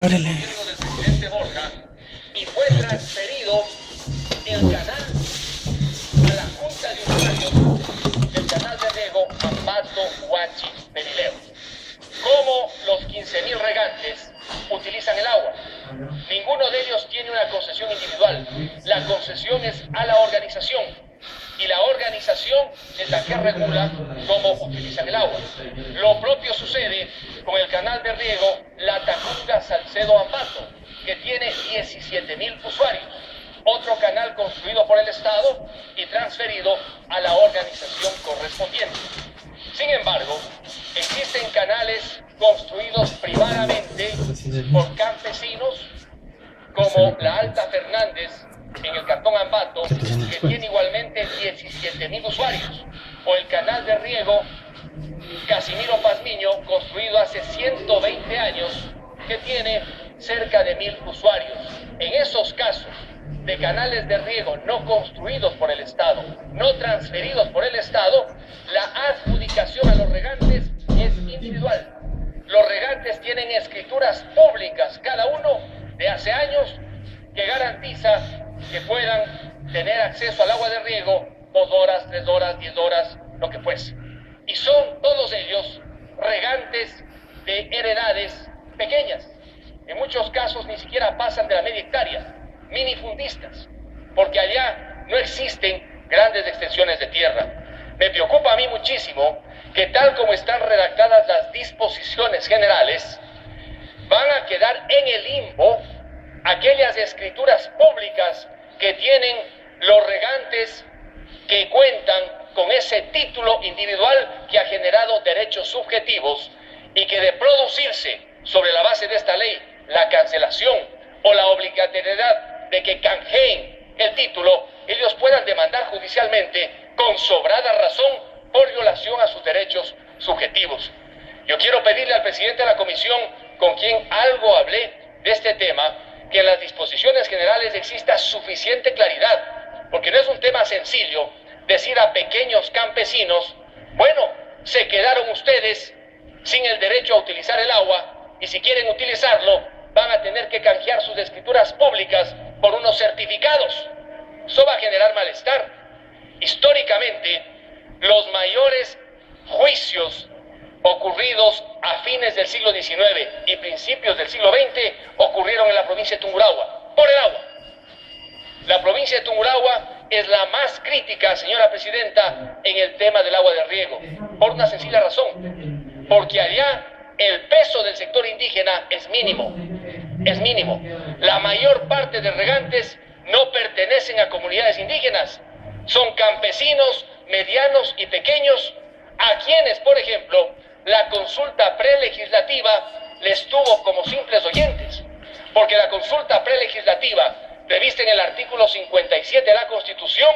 Órale. del presidente Borja y fue transferido el canal a la Junta de Usuarios del canal de riego Ambato Huachi Perileo. ¿Cómo los 15.000 regantes utilizan el agua? Ninguno de ellos tiene una concesión individual. La concesión es a la organización y la organización es la que regula cómo utilizan el agua. Lo propio sucede con el canal de riego La Tacunga Salcedo Ambato, que tiene 17.000 usuarios. Otro canal construido por el Estado y transferido a la organización correspondiente. Sin embargo, existen canales construidos privadamente por campesinos como la Alta Fernández en el Cantón Ambato, que tiene igualmente 17.000 usuarios, o el canal de riego Casimiro Pazmiño, construido hace 120 años, que tiene cerca de 1.000 usuarios. En esos casos de canales de riego no construidos por el Estado, no transferidos por el Estado, la adjudicación a los regantes es individual. Los regantes tienen escrituras públicas, cada uno de hace años, que garantiza que puedan tener acceso al agua de riego 2 horas, 3 horas, 10 horas, lo que fuese. Y son todos ellos regantes de heredades pequeñas. En muchos casos ni siquiera pasan de la media hectárea, minifundistas, porque allá no existen grandes extensiones de tierra. Me preocupa a mí muchísimo que tal como están redactadas las disposiciones generales, van a quedar en el limbo aquellas escrituras públicas que tienen los regantes que cuentan con ese título individual que ha generado derechos subjetivos y que de producirse sobre la base de esta ley la cancelación o la obligatoriedad de que canjeen el título, ellos puedan demandar judicialmente con sobrada razón por violación a sus derechos subjetivos. Yo quiero pedirle al presidente de la comisión, con quien algo hablé de este tema, que en las disposiciones generales exista suficiente claridad, porque no es un tema sencillo decir a pequeños campesinos, bueno, se quedaron ustedes sin el derecho a utilizar el agua y si quieren utilizarlo van a tener que canjear sus escrituras públicas por unos certificados. Eso va a generar malestar. Históricamente, los mayores juicios ocurridos a fines del siglo XIX y principios del siglo XX ocurrieron en la provincia de Tungurahua, por el agua. La provincia de Tungurahua es la más crítica, señora presidenta, en el tema del agua de riego, por una sencilla razón, porque allá el peso del sector indígena es mínimo, es mínimo. La mayor parte de regantes no pertenecen a comunidades indígenas, son campesinos, medianos y pequeños, a quienes, por ejemplo, la consulta prelegislativa les tuvo como simples oyentes, porque la consulta prelegislativa, prevista en el artículo 57 de la Constitución,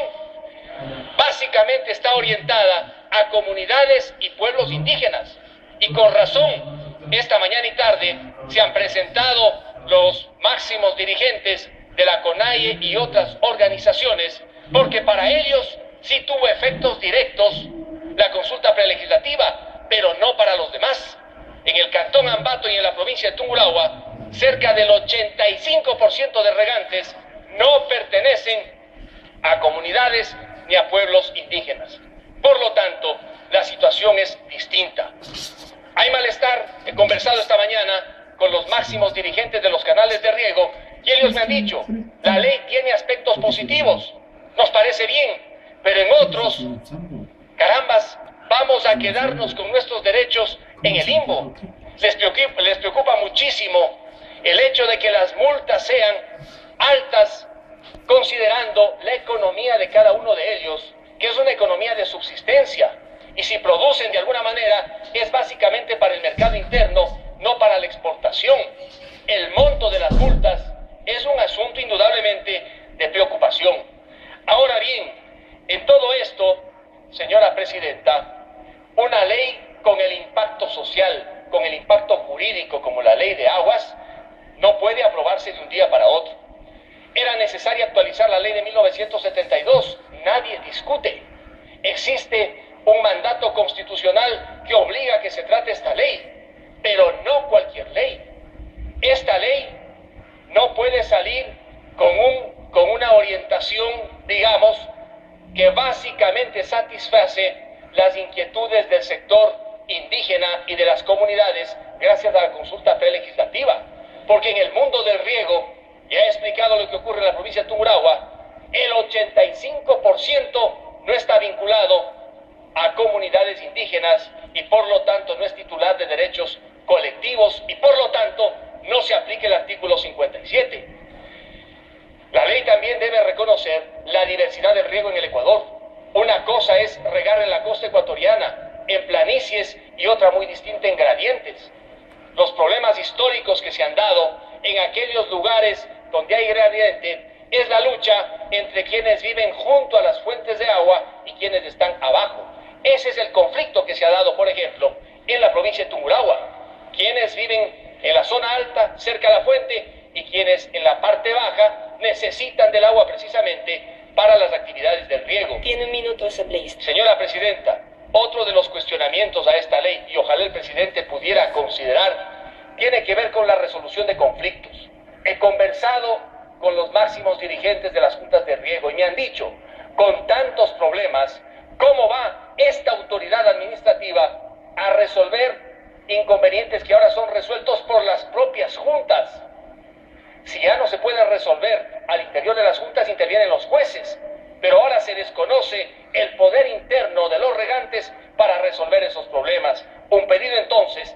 básicamente está orientada a comunidades y pueblos indígenas. Y con razón, esta mañana y tarde se han presentado los máximos dirigentes de la CONAIE y otras organizaciones, porque para ellos sí tuvo efectos directos la consulta prelegislativa, pero no para los demás. En el Cantón Ambato y en la provincia de Tungurahua, cerca del 85% de regantes no pertenecen a comunidades ni a pueblos indígenas. Por lo tanto, la situación es distinta. Hay malestar. He conversado esta mañana con los máximos dirigentes de los canales de riego y ellos me han dicho, la ley tiene aspectos positivos, nos parece bien, pero en otros, carambas, vamos a quedarnos con nuestros derechos en el limbo. Les preocupa muchísimo el hecho de que las multas sean altas, considerando la economía de cada uno de ellos, que es una economía de subsistencia, y si producen de alguna manera es básicamente para el mercado interno, no para la exportación. El monto de las multas es un asunto indudablemente de preocupación. Ahora bien, en todo esto, señora presidenta, una ley con el impacto social, con el impacto jurídico como la ley de aguas, no puede aprobarse de un día para otro. Era necesaria actualizar la ley de 1972, nadie discute. Existe un mandato constitucional que obliga a que se trate esta ley, pero no cualquier ley. Esta ley salir con una orientación, digamos, que básicamente satisface las inquietudes del sector indígena y de las comunidades gracias a la consulta prelegislativa. Porque en el mundo del riego, ya he explicado lo que ocurre en la provincia de Tungurahua, el 85% no está vinculado a comunidades indígenas y por lo tanto no es titular de derechos colectivos y por lo tanto no se aplica el artículo 57. La ley también debe reconocer la diversidad del riego en el Ecuador. Una cosa es regar en la costa ecuatoriana, en planicies, y otra muy distinta en gradientes. Los problemas históricos que se han dado en aquellos lugares donde hay gradiente es la lucha entre quienes viven junto a las fuentes de agua y quienes están abajo. Ese es el conflicto que se ha dado, por ejemplo, en la provincia de Tungurahua. Quienes viven en la zona alta, cerca de la fuente, y quienes en la parte baja necesitan del agua precisamente para las actividades del riego. Tiene un minuto, asambleísta. Señora Presidenta, otro de los cuestionamientos a esta ley, y ojalá el presidente pudiera considerar, tiene que ver con la resolución de conflictos. He conversado con los máximos dirigentes de las juntas de riego y me han dicho, con tantos problemas, ¿cómo va esta autoridad administrativa a resolver inconvenientes que ahora son resueltos por las propias juntas? Si ya no se pueden resolver al interior de las juntas, intervienen los jueces, pero ahora se desconoce el poder interno de los regantes para resolver esos problemas. Un pedido entonces